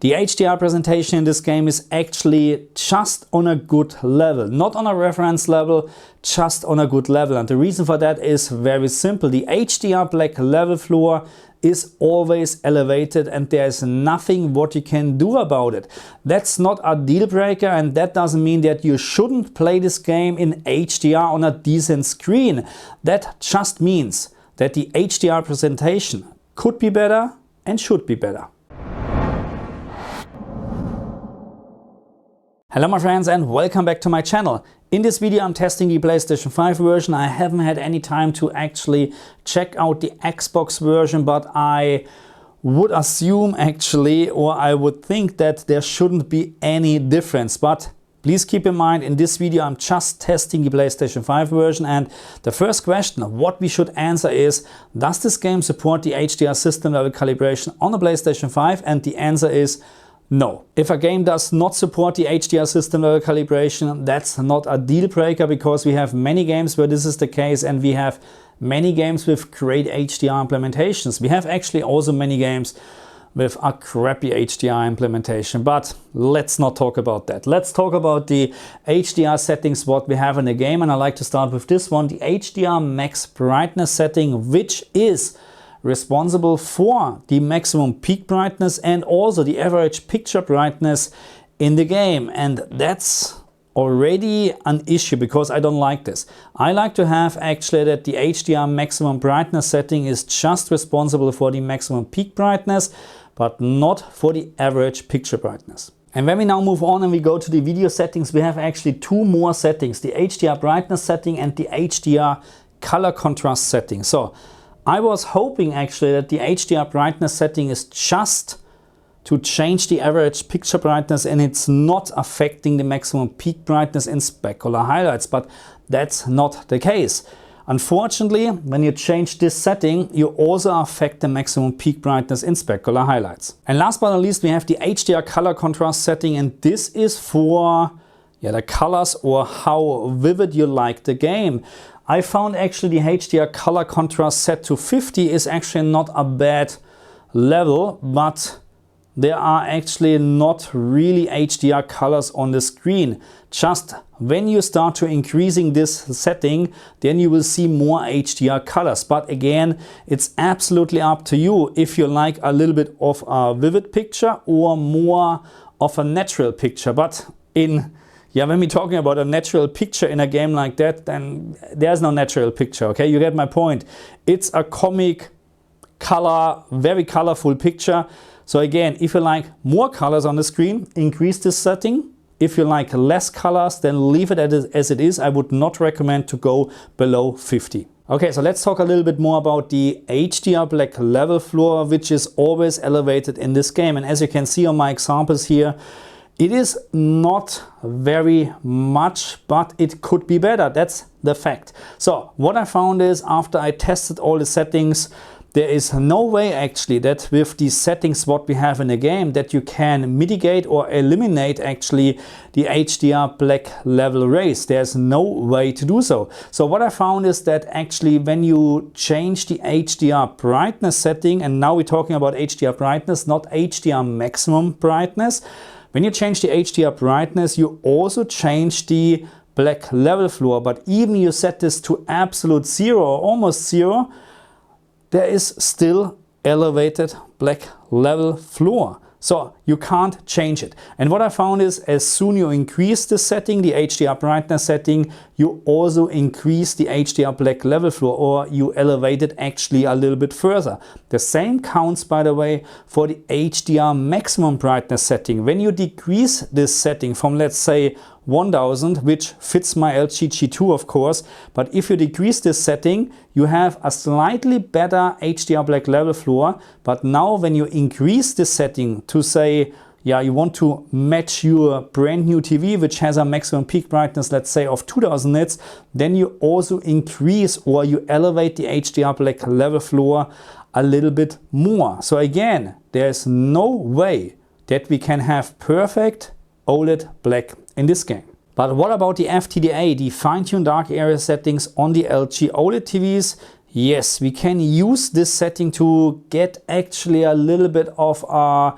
The HDR presentation in this game is actually just on a good level, not on a reference level, just on a good level. And the reason for that is very simple. The HDR black level floor is always elevated and there is nothing what you can do about it. That's not a deal breaker, and that doesn't mean that you shouldn't play this game in HDR on a decent screen. That just means that the HDR presentation could be better and should be better. Hello my friends and welcome back to my channel. In this video I'm testing the PlayStation 5 version. I haven't had any time to actually check out the Xbox version, but I would assume actually, or I would think that there shouldn't be any difference. But please keep in mind, in this video I'm just testing the PlayStation 5 version, and the first question of what we should answer is, does this game support the HDR system level calibration on the PlayStation 5? And the answer is no. If a game does not support the HDR system level calibration, that's not a deal breaker, because we have many games where this is the case, and we have many games with great HDR implementations. We have actually also many games with a crappy HDR implementation, but let's not talk about that. Let's talk about the HDR settings what we have in the game, and I like to start with this one, the HDR Max Brightness Setting, which is responsible for the maximum peak brightness and also the average picture brightness in the game. And that's already an issue, because I don't like this. I like to have actually that the HDR maximum brightness setting is just responsible for the maximum peak brightness, but not for the average picture brightness. And when we now move on and we go to the video settings, we have actually two more settings, the HDR brightness setting and the HDR color contrast setting. So I was hoping actually that the HDR brightness setting is just to change the average picture brightness and it's not affecting the maximum peak brightness in specular highlights, but that's not the case. Unfortunately, when you change this setting, you also affect the maximum peak brightness in specular highlights. And last but not least, we have the HDR color contrast setting, and this is for the colors or how vivid you like the game. I found actually the HDR color contrast set to 50 is actually not a bad level, but there are actually not really HDR colors on the screen. Just when you start to increasing this setting, then you will see more HDR colors. But again, it's absolutely up to you if you like a little bit of a vivid picture or more of a natural picture. But when we're talking about a natural picture in a game like that, then there's no natural picture, okay? You get my point. It's a comic color, very colorful picture. So again, if you like more colors on the screen, increase this setting. If you like less colors, then leave it as it is. I would not recommend to go below 50. Okay, so let's talk a little bit more about the HDR black level floor, which is always elevated in this game. And as you can see on my examples here, it is not very much, but it could be better. That's the fact. So what I found is, after I tested all the settings, there is no way actually that with the settings what we have in the game that you can mitigate or eliminate actually the HDR black level raise. There's no way to do so. So what I found is that actually when you change the HDR brightness setting, and now we're talking about HDR brightness, not HDR maximum brightness. When you change the HDR brightness, you also change the black level floor, but even you set this to absolute zero or almost zero, there is still elevated black level floor. So you can't change it. And what I found is, as soon you increase the setting, the HDR brightness setting, you also increase the HDR black level floor, or you elevate it actually a little bit further. The same counts, by the way, for the HDR maximum brightness setting. When you decrease this setting from, let's say, 1000, which fits my LG G2 of course, but if you decrease this setting, you have a slightly better HDR black level floor. But now when you increase this setting to say, you want to match your brand new TV, which has a maximum peak brightness, let's say, of 2000 nits, then you also increase or you elevate the HDR black level floor a little bit more. So again, there's no way that we can have perfect OLED black in this game. But what about the FTDA, the fine-tuned dark area settings on the LG OLED TVs? Yes, we can use this setting to get actually a little bit of a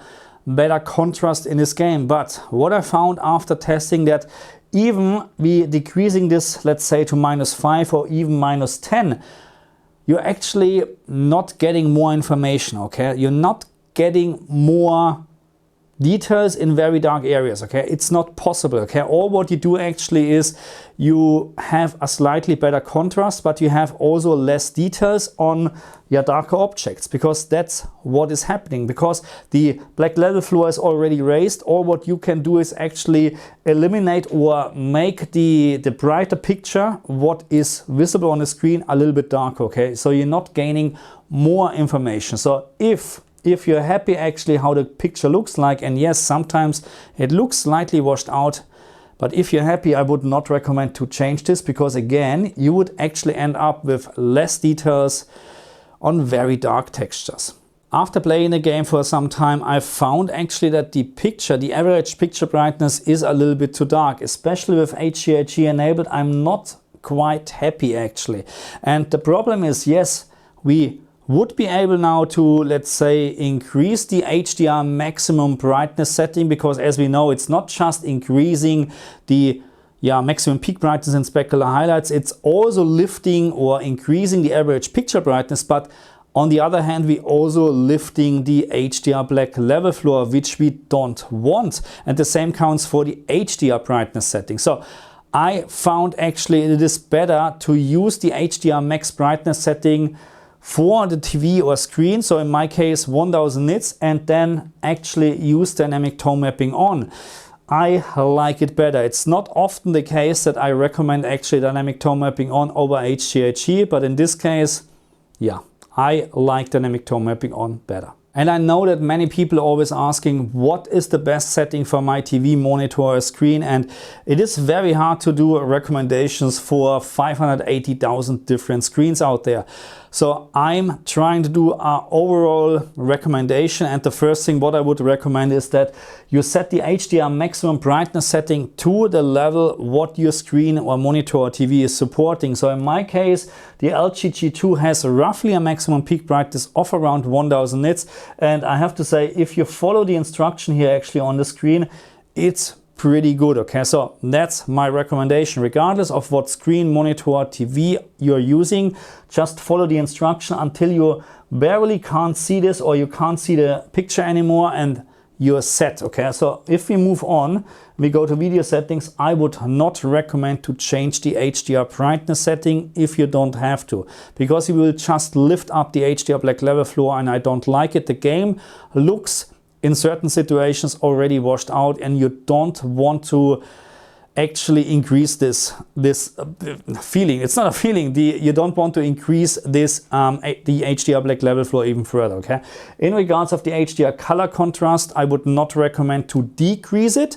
better contrast in this game. But what I found after testing, that even we decreasing this, let's say to -5 or even -10, you're actually not getting more information, okay? You're not getting more details in very dark areas, okay? It's not possible, okay? All what you do actually is you have a slightly better contrast, but you have also less details on your darker objects, because that's what is happening. Because the black level floor is already raised, all what you can do is actually eliminate or make the brighter picture, what is visible on the screen, a little bit darker, okay? So you're not gaining more information. So if you're happy actually how the picture looks like, and yes, sometimes it looks slightly washed out, but if you're happy, I would not recommend to change this, because again, you would actually end up with less details on very dark textures. After playing the game for some time, I found actually that the average picture brightness is a little bit too dark, especially with HGiG enabled. I'm not quite happy actually. And the problem is, yes, we would be able now to, let's say, increase the HDR maximum brightness setting, because as we know, it's not just increasing the maximum peak brightness and specular highlights, it's also lifting or increasing the average picture brightness. But on the other hand, we also lifting the HDR black level floor, which we don't want. And the same counts for the HDR brightness setting. So I found actually it is better to use the HDR max brightness setting for the TV or screen, so in my case 1000 nits, and then actually use dynamic tone mapping on. I like it better. It's not often the case that I recommend actually dynamic tone mapping on over HGiG, but in this case, yeah, I like dynamic tone mapping on better. And I know that many people are always asking, what is the best setting for my TV monitor or screen? And it is very hard to do recommendations for 580,000 different screens out there. So I'm trying to do an overall recommendation, and the first thing what I would recommend is that you set the HDR maximum brightness setting to the level what your screen or monitor or TV is supporting. So in my case, the LG G2 has roughly a maximum peak brightness of around 1000 nits, and I have to say, if you follow the instruction here actually on the screen, it's pretty good, okay? So that's my recommendation. Regardless of what screen, monitor, TV you're using, just follow the instruction until you barely can't see this or you can't see the picture anymore, and you're set, okay? So if we move on, we go to video settings, I would not recommend to change the HDR brightness setting if you don't have to, because you will just lift up the HDR black level floor, and I don't like it. The game looks in certain situations already washed out, and you don't want to actually increase this feeling. It's not a feeling. You don't want to increase this the HDR black level floor even further, okay? In regards of the HDR color contrast, I would not recommend to decrease it.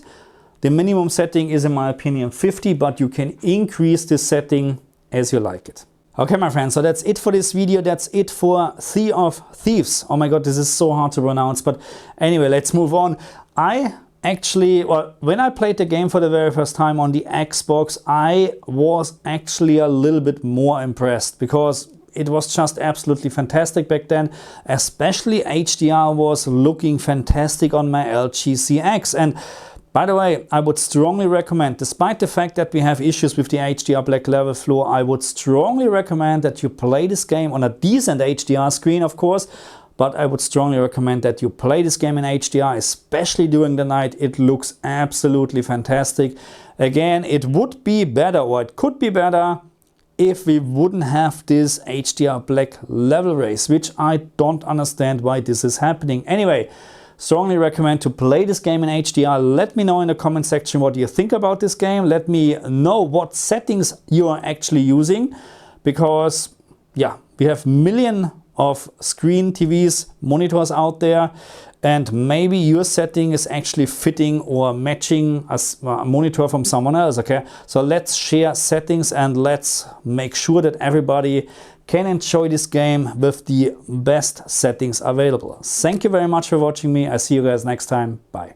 The minimum setting is, in my opinion, 50, but you can increase this setting as you like it. Okay, my friends, so that's it for this video. That's it for Thieves. Oh my god, this is so hard to pronounce. But anyway, let's move on. When I played the game for the very first time on the Xbox, I was actually a little bit more impressed, because it was just absolutely fantastic back then. Especially HDR was looking fantastic on my LG CX. And by the way, I would strongly recommend, despite the fact that we have issues with the HDR black level floor, I would strongly recommend that you play this game on a decent HDR screen, of course, but I would strongly recommend that you play this game in HDR, especially during the night. It looks absolutely fantastic. Again, it would be better, or it could be better, if we wouldn't have this HDR black level raise, which I don't understand why this is happening. Anyway, strongly recommend to play this game in HDR. Let me know in the comment section what you think about this game. Let me know what settings you are actually using, because yeah, we have millions of screen TVs, monitors out there, and maybe your setting is actually fitting or matching a monitor from someone else, okay? So let's share settings and let's make sure that everybody can enjoy this game with the best settings available. Thank you very much for watching me. I see you guys next time. Bye.